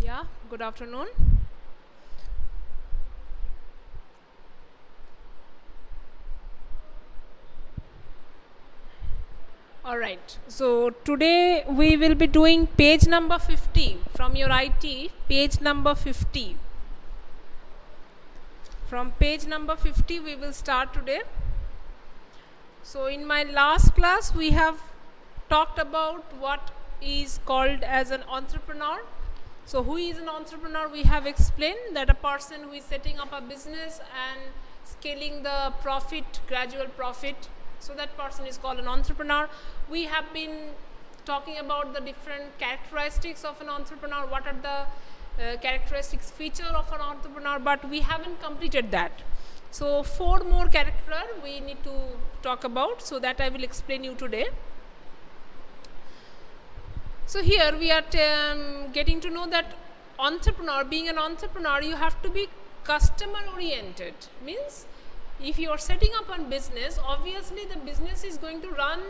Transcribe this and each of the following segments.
Yeah, good afternoon. All right. So today we will be doing page number 50 from your IT, page number 50. From page number 50 we will start today. So in my last class we have talked about what is called as an entrepreneur. So who is an entrepreneur? We have explained that a person who is setting up a business and scaling the profit, gradual profit. So that person is called an entrepreneur. We have been talking about the different characteristics of an entrepreneur, what are the characteristics feature of an entrepreneur, but we haven't completed that. So 4 more character we need to talk about, so that I will explain you today. So here we are getting to know that entrepreneur, being an entrepreneur, you have to be customer oriented. Means if you are setting up a business, obviously the business is going to run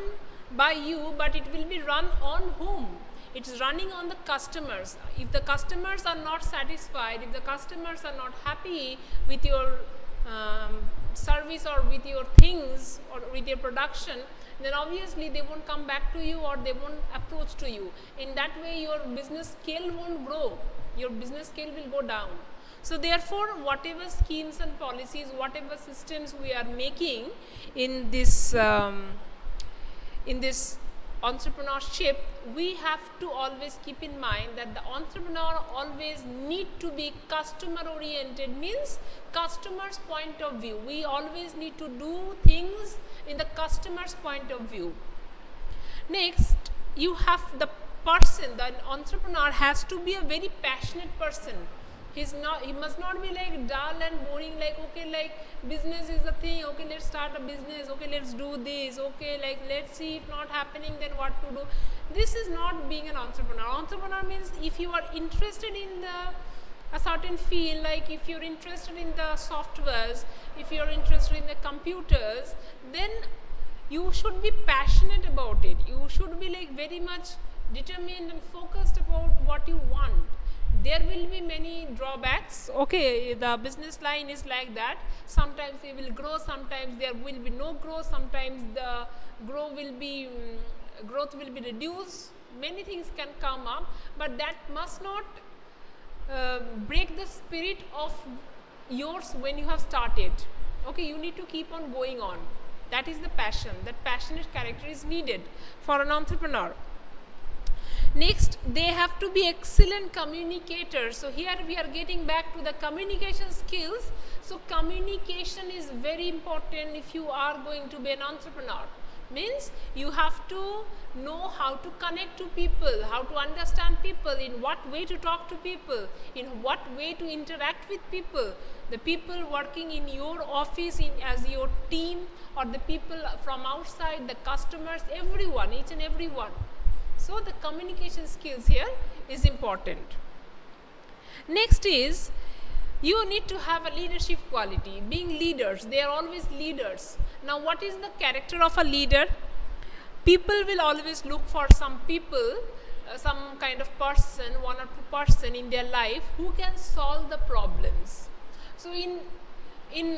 by you, but it will be run on whom? It's running on the customers. If the customers are not satisfied, if the customers are not happy with your service or with your things or with your production, then obviously they won't come back to you or they won't approach to you. In that way your business scale won't grow, your business scale will go down. So therefore whatever schemes and policies, whatever systems we are making in this entrepreneurship, we have to always keep in mind that the entrepreneur always need to be customer oriented, means customer's point of view. We always need to do things in the customer's point of view. Next, you have the person, the entrepreneur has to be a very passionate person. He must not be like dull and boring, like okay, like business is the thing, okay, let's start a business, okay, let's do this, okay, like let's see, if not happening then what to do. This is not being an entrepreneur. Entrepreneur means if you are interested in a certain field, like if you're interested in the softwares, if you're interested in the computers, then you should be passionate about it. You should be like very much determined and focused about what you want. There will be many drawbacks. Okay, the business line is like that. Sometimes it will grow, sometimes there will be no growth, sometimes the growth will be reduced. Many things can come up, but that must not break the spirit of yours when you have started. Okay, you need to keep on going on. That is the passion. That passionate character is needed for an entrepreneur. Next, they have to be excellent communicators. So here we are getting back to the communication skills. So communication is very important if you are going to be an entrepreneur. Means you have to know how to connect to people, how to understand people, in what way to talk to people, in what way to interact with people, the people working in your office as your team, or the people from outside, the customers, everyone, each and everyone. So the communication skills here is important. Next is, you need to have a leadership quality. Being leaders, they are always leaders. Now what is the character of a leader? People will always look for some people, some kind of person, one or two person in their life who can solve the problems. So in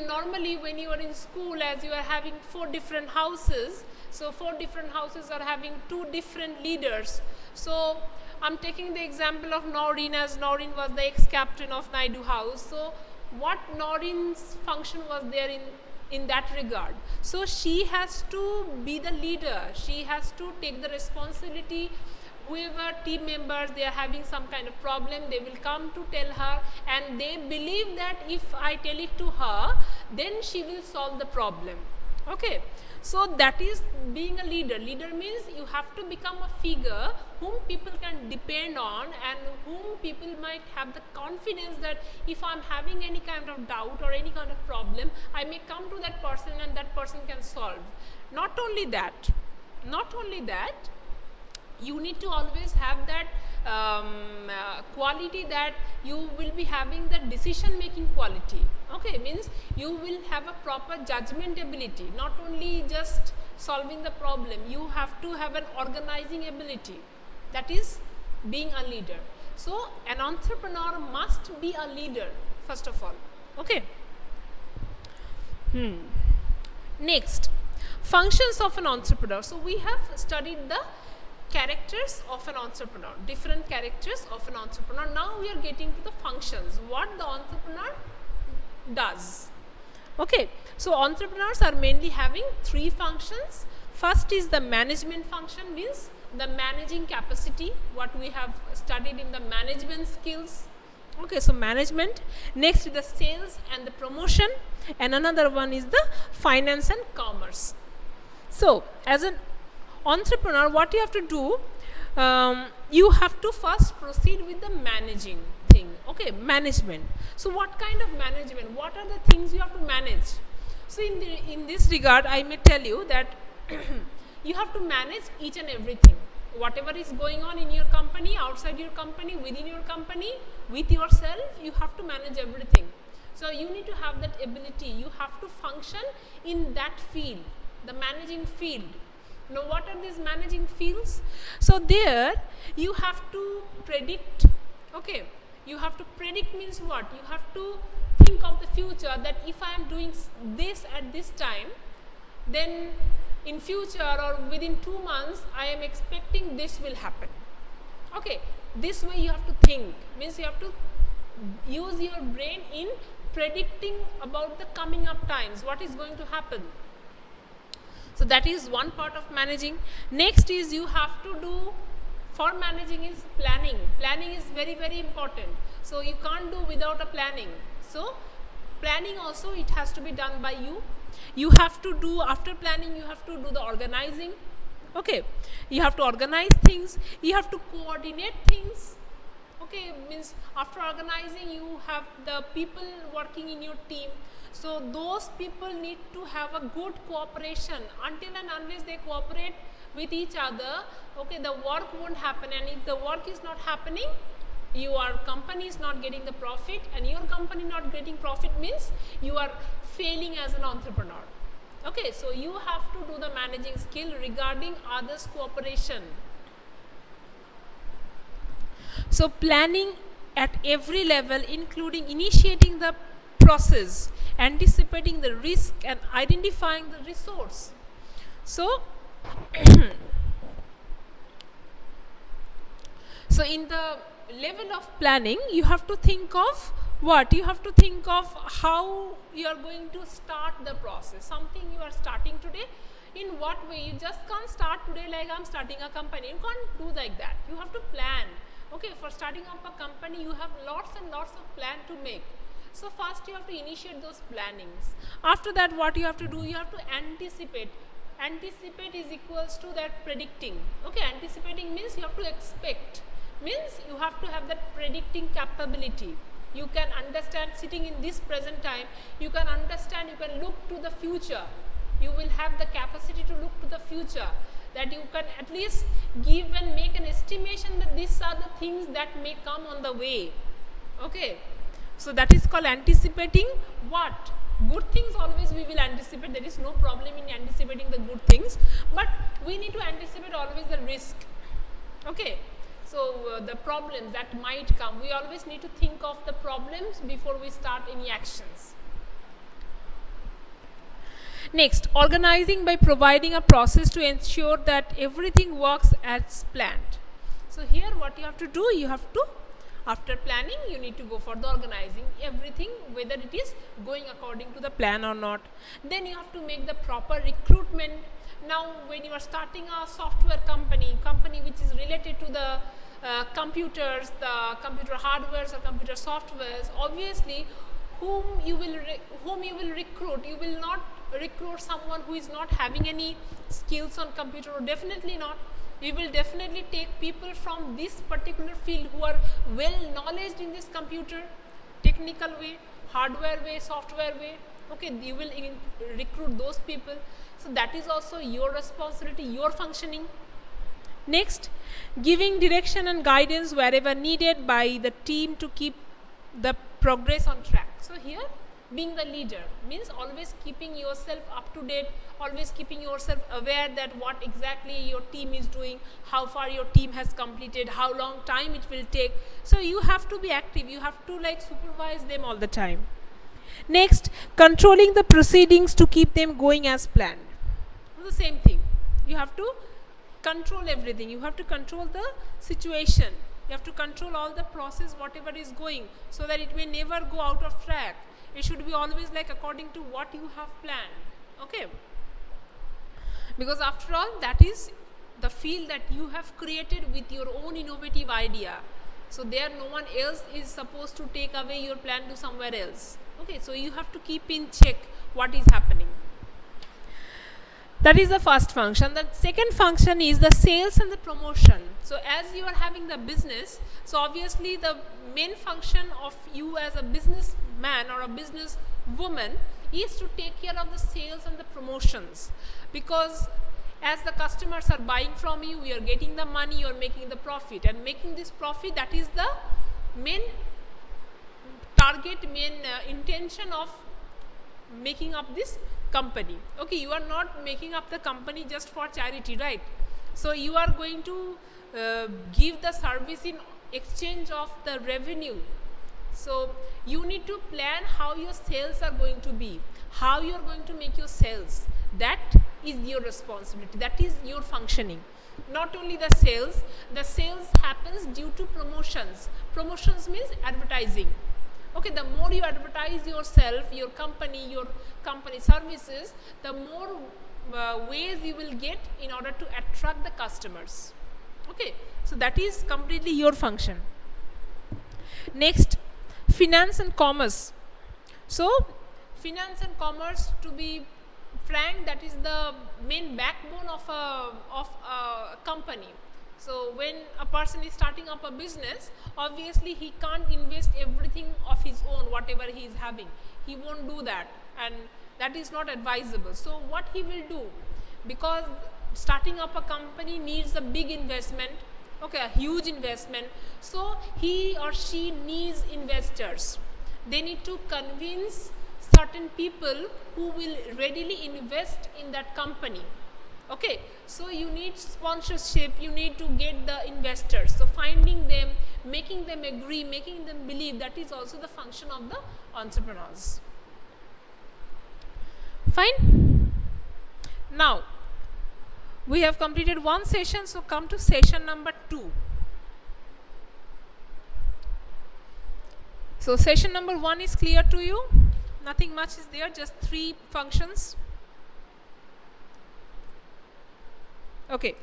normally when you are in school, as you are having 4 different houses, so 4 different houses are having 2 different leaders. So I'm taking the example of Noreen, as Noreen was the ex-captain of Naidu House. So what Noreen's function was there in that regard? So she has to be the leader, she has to take the responsibility. Whoever team members, they are having some kind of problem, they will come to tell her, and they believe that if I tell it to her, then she will solve the problem. Okay, so that is being a leader. Leader means you have to become a figure whom people can depend on, and whom people might have the confidence that if I'm having any kind of doubt or any kind of problem, I may come to that person and that person can solve. Not only that, you need to always have that quality, that you will be having the decision making quality. Okay, means you will have a proper judgment ability, not only just solving the problem, you have to have an organizing ability. That is being a leader. So an entrepreneur must be a leader first of all. Okay. Next, functions of an entrepreneur. So we have studied the characters of an entrepreneur, different characters of an entrepreneur. Now we are getting to the functions, what the entrepreneur does. Okay, so entrepreneurs are mainly having three functions. First is the management function, means the managing capacity, what we have studied in the management skills. Okay, so management. Next is the sales and the promotion, and another one is the finance and commerce. So as an entrepreneur, what you have to do, you have to first proceed with the managing thing. Okay, management. So what kind of management, what are the things you have to manage? So in this regard, I may tell you that you have to manage each and everything, whatever is going on in your company, outside your company, within your company, with yourself, you have to manage everything. So you need to have that ability, you have to function in that field, the managing field. Now what are these managing fields? So there you have to predict. Okay, you have to predict means what? You have to think of the future, that if I am doing this at this time, then in future or within 2 months I am expecting this will happen. Okay, this way you have to think, means you have to use your brain in predicting about the coming up times, what is going to happen. So that is one part of managing. Next is you have to do, for managing is planning. Planning is very, very important. So you can't do without a planning. So planning also, it has to be done by you. You have to do, after planning, you have to do the organizing. Okay, you have to organize things, you have to coordinate things. Okay, means after organizing, you have the people working in your team. So those people need to have a good cooperation. Until and unless they cooperate with each other, okay, the work won't happen. And if the work is not happening, your company is not getting the profit, and your company not getting profit means you are failing as an entrepreneur. Okay, so you have to do the managing skill regarding others' cooperation. So planning at every level, including initiating the process, anticipating the risk, and identifying the resource. So so in the level of planning, you have to think of what? You have to think of how you are going to start the process. Something you are starting today, in what way? You just can't start today like I'm starting a company. You can't do like that. You have to plan. Okay, for starting up a company, you have lots and lots of plan to make. So first you have to initiate those plannings. After that, what you have to do? You have to anticipate. Anticipate is equals to that predicting. Okay, anticipating means you have to expect. Means you have to have that predicting capability. You can understand, sitting in this present time, you can understand, you can look to the future. You will have the capacity to look to the future, that you can at least give and make an estimation that these are the things that may come on the way. Okay, so that is called anticipating what? Good things always we will anticipate. There is no problem in anticipating the good things, but we need to anticipate always the risk. Okay, so the problems that might come, we always need to think of the problems before we start any actions. Next, organizing by providing a process to ensure that everything works as planned. So here what you have to do, you have to, after planning, you need to go for the organizing everything, whether it is going according to the plan or not. Then you have to make the proper recruitment. Now when you are starting a software company which is related to the computers, the computer hardwares or computer softwares, obviously whom you will recruit, you will not recruit someone who is not having any skills on computer, or definitely not. You will definitely take people from this particular field who are well knowledge in this computer technical way, hardware way, software way. Okay, you will recruit those people. So that is also your responsibility, your functioning. Next, giving direction and guidance wherever needed by the team to keep the progress on track. So here being the leader means always keeping yourself up to date, always keeping yourself aware that what exactly your team is doing, how far your team has completed, how long time it will take. So you have to be active, you have to like supervise them all the time. Next, controlling the proceedings to keep them going as planned. The same thing, you have to control everything, you have to control the situation, you have to control all the process, whatever is going, so that it may never go out of track. It should be always like according to what you have planned. Okay, because after all that is the field that you have created with your own innovative idea, so there no one else is supposed to take away your plan to somewhere else. Okay, so you have to keep in check what is happening. That is the first function. The second function is the sales and the promotion. So as you are having the business, so obviously the main function of you as a businessman or a business woman is to take care of the sales and the promotions, because as the customers are buying from you, you are getting the money, you are making the profit, and making this profit, that is the main target, main intention of making up this company. Okay, you are not making up the company just for charity, right? So you are going to give the service in exchange of the revenue. So you need to plan how your sales are going to be, how you are going to make your sales. That is your responsibility, that is your functioning. Not only the sales happens due to promotions. Promotions means advertising. Okay, the more you advertise yourself, your company services, the more ways you will get in order to attract the customers. Okay, so that is completely your function. Next, finance and commerce. So finance and commerce, to be frank, that is the main backbone of a company. So when a person is starting up a business, obviously he can't invest everything of his own, whatever he is having. He won't do that, and that is not advisable. So what he will do, because starting up a company needs a big investment, okay, a huge investment. So he or she needs investors. They need to convince certain people who will readily invest in that company. Okay, so you need sponsorship, you need to get the investors. So finding them, making them agree, making them believe, that is also the function of the entrepreneurs. Fine. Now we have completed one session, so come to session number 2. So session number 1 is clear to you, nothing much is there, just 3 functions. Okay,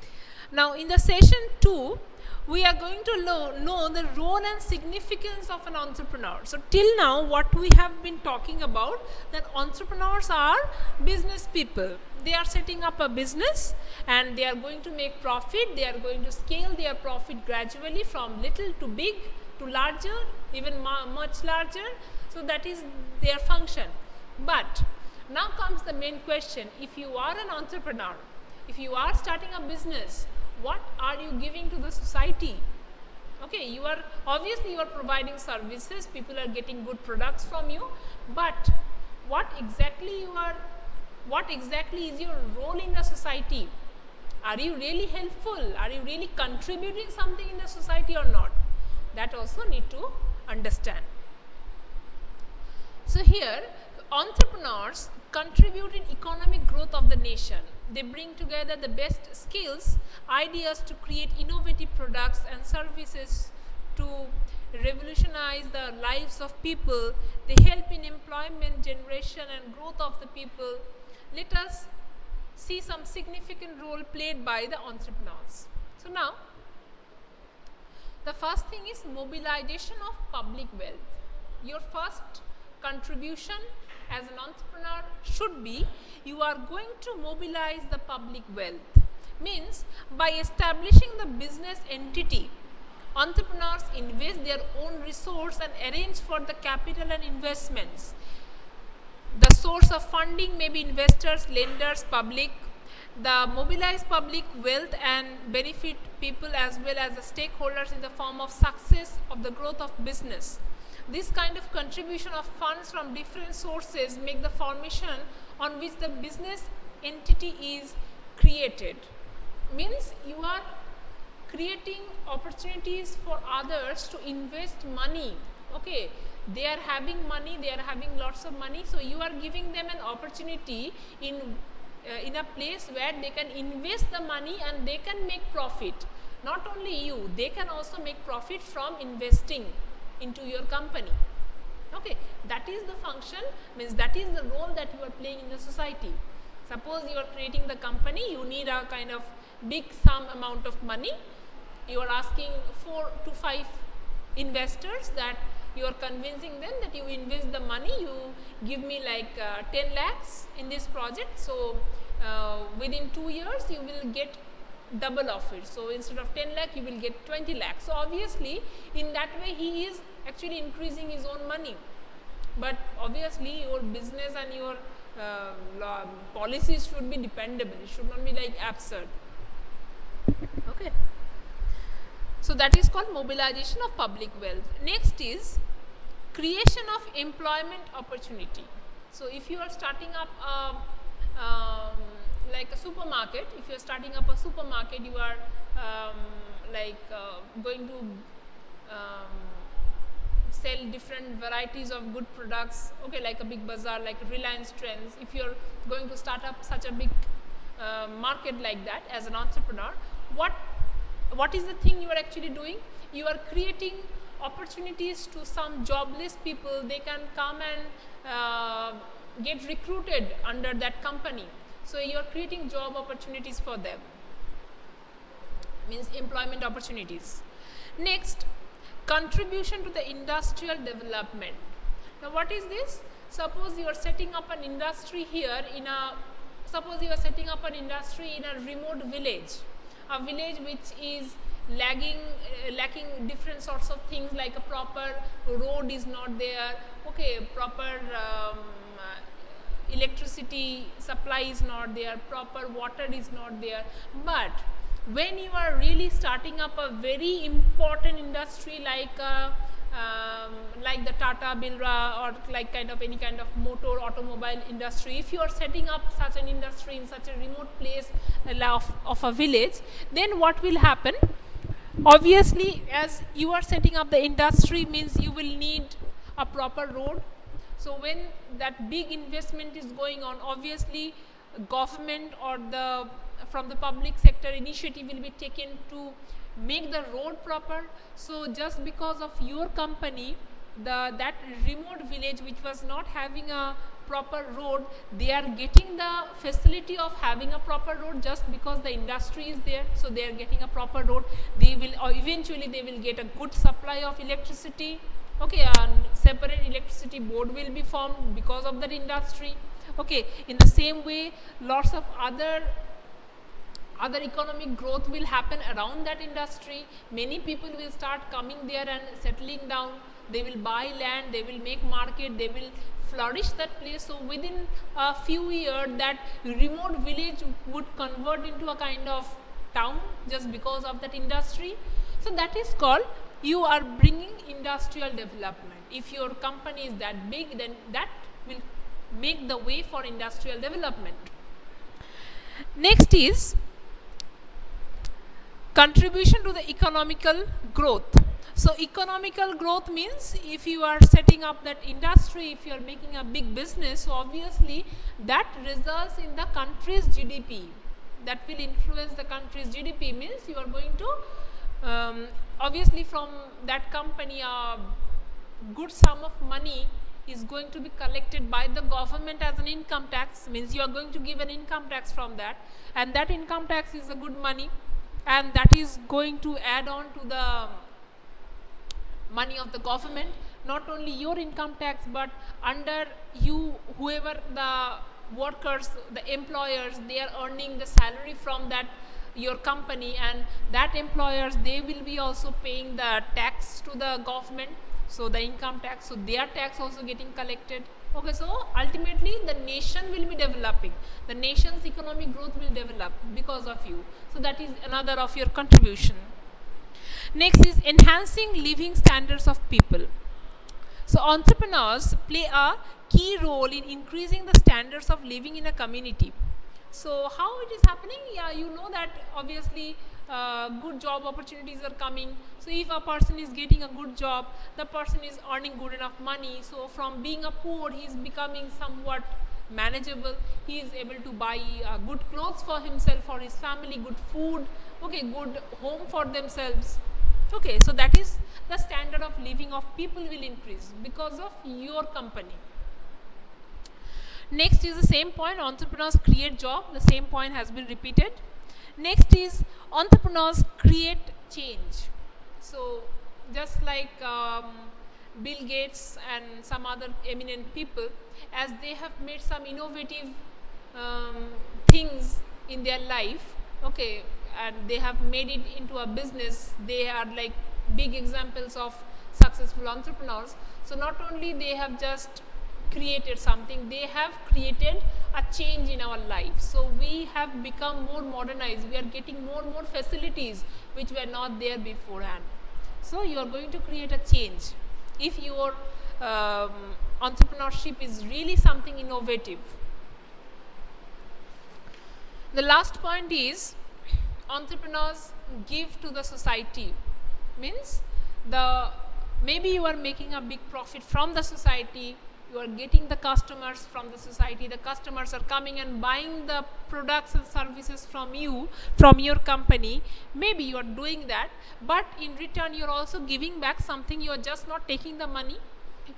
now in the session 2 we are going to know the role and significance of an entrepreneur. So till now what we have been talking about, that entrepreneurs are business people. They are setting up a business and they are going to make profit. They are going to scale their profit gradually from little to big to larger, even much larger. So that is their function. But now comes the main question: if you are an entrepreneur, if you are starting a business, what are you giving to the society? Okay, you are obviously you are providing services, people are getting good products from you, but what exactly is your role in the society? Are you really helpful? Are you really contributing something in the society or not? That also need to understand. So here, entrepreneurs contribute in economic growth of the nation. They bring together the best skills, ideas to create innovative products and services to revolutionize the lives of people. They help in employment generation and growth of the people. Let us see some significant role played by the entrepreneurs. So now, the first thing is mobilization of public wealth. Your first contribution as an entrepreneur should be, you are going to mobilize the public wealth. Means by establishing the business entity, entrepreneurs invest their own resource and arrange for the capital and investments. The source of funding may be investors, lenders, public. The mobilized public wealth and benefit people as well as the stakeholders in the form of success of the growth of business. This kind of contribution of funds from different sources make the formation on which the business entity is created. Means you are creating opportunities for others to invest money. Okay, they are having money, they are having lots of money, so you are giving them an opportunity in a place where they can invest the money and they can make profit. Not only you, they can also make profit from investing into your company. Okay, that is the function, means that is the role that you are playing in the society. Suppose you are creating the company, you need a kind of big sum amount of money. You are asking 4 to 5 investors that you are convincing them that you invest the money, you give me like 10 lakhs in this project. So within 2 years you will get double of it. So instead of 10 lakh you will get 20 lakhs. So obviously in that way he is actually increasing his own money. But obviously your business and your policies should be dependable. It should not be like absurd. Okay. So that is called mobilization of public wealth. Next is creation of employment opportunity. So if you are starting up like a supermarket, if you are starting up a supermarket, you are going to sell different varieties of good products, okay, like a big bazaar, like Reliance Trends. If you are going to start up such a big market like that as an entrepreneur, what is the thing you are actually doing? You are creating opportunities to some jobless people. They can come and get recruited under that company. So you are creating job opportunities for them, means employment opportunities. Next, contribution to the industrial development. Now what is this? Suppose you are setting up an industry here in a, suppose you are setting up an industry in a remote village, a village which is lacking different sorts of things, like a proper road is not there, okay, proper electricity supply is not there, proper water is not there. But when you are really starting up a very important industry like the Tata Birla or like kind of any kind of motor automobile industry, if you are setting up such an industry in such a remote place of a village, then what will happen? Obviously, as you are setting up the industry, means you will need a proper road. So when that big investment is going on, obviously government or from the public sector initiative will be taken to make the road proper. So just because of your company, that remote village which was not having a proper road, they are getting the facility of having a proper road just because the industry is there. So they are getting a proper road. They will eventually they will get a good supply of electricity. Okay, a separate electricity board will be formed because of that industry. Okay, in the same way, lots of other economic growth will happen around that industry. Many people will start coming there and settling down. They will buy land, they will make market, they will flourish that place. So within a few years, that remote village would convert into a kind of town just because of that industry. So that is called, you are bringing industrial development. If your company is that big, then that will make the way for industrial development. Next is contribution to the economical growth. So economical growth means if you are setting up that industry, if you are making a big business, so obviously that results in the country's GDP. That will influence the country's GDP, means you are going to obviously from that company a good sum of money is going to be collected by the government as an income tax, means you are going to give an income tax from that, and that income tax is a good money, and that is going to add on to the money of the government. Not only your income tax, but under you, whoever the workers, the employers, they are earning the salary from that your company, and that employers, they will be also paying the tax to the government, so the income tax, so their tax also getting collected. Okay, so ultimately the nation will be developing, the nation's economic growth will develop because of you. So that is another of your contribution. Next is enhancing living standards of people. So entrepreneurs play a key role in increasing the standards of living in a community. So how it is happening? Yeah, you know that obviously good job opportunities are coming. So if a person is getting a good job, the person is earning good enough money. So from being a poor, he is becoming somewhat manageable. He is able to buy good clothes for himself, for his family, good food, okay, good home for themselves. Okay, so that is the standard of living of people will increase because of your company. Next is the same point, entrepreneurs create job. The same point has been repeated. Next is entrepreneurs create change. So just like Bill Gates and some other eminent people, as they have made some innovative things in their life, okay, and they have made it into a business, they are like big examples of successful entrepreneurs. So not only they have just created something, they have created a change in our life. So we have become more modernized, we are getting more and more facilities which were not there beforehand. So you are going to create a change if your entrepreneurship is really something innovative. The last point is entrepreneurs give to the society, means maybe you are making a big profit from the society, you are getting the customers from the society, the customers are coming and buying the products and services from you, from your company. Maybe you are doing that, but in return you are also giving back something. You are just not taking the money.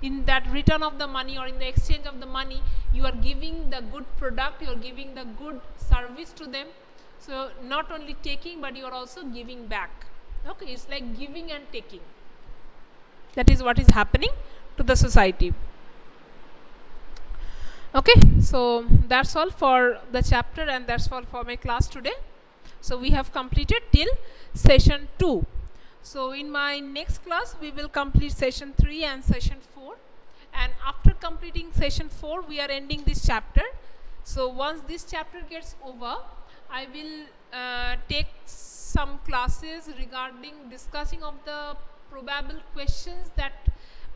In that return of the money or in the exchange of the money, you are giving the good product, you are giving the good service to them. So not only taking, but you are also giving back. Okay, it's like giving and taking. That is what is happening to the society. Okay, so that's all for the chapter and that's all for my class today. So we have completed till session 2. So in my next class we will complete session 3 and session 4, and after completing session 4 we are ending this chapter. So once this chapter gets over, I will take some classes regarding discussing of the probable questions that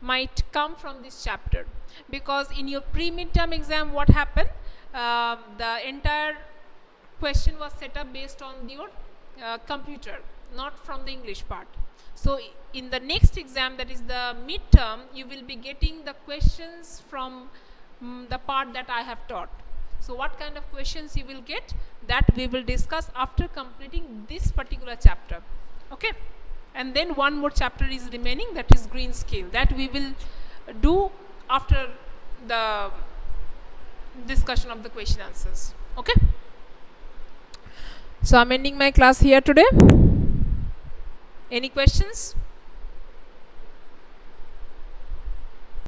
might come from this chapter, because in your pre-midterm exam what happened, the entire question was set up based on your computer, not from the English part. So in the next exam, that is the midterm, you will be getting the questions from the part that I have taught. So what kind of questions you will get, that we will discuss after completing this particular chapter. Okay, and then one more chapter is remaining, that is green scale, that we will do after the discussion of the question answers. Okay, so I'm ending my class here today. Any questions?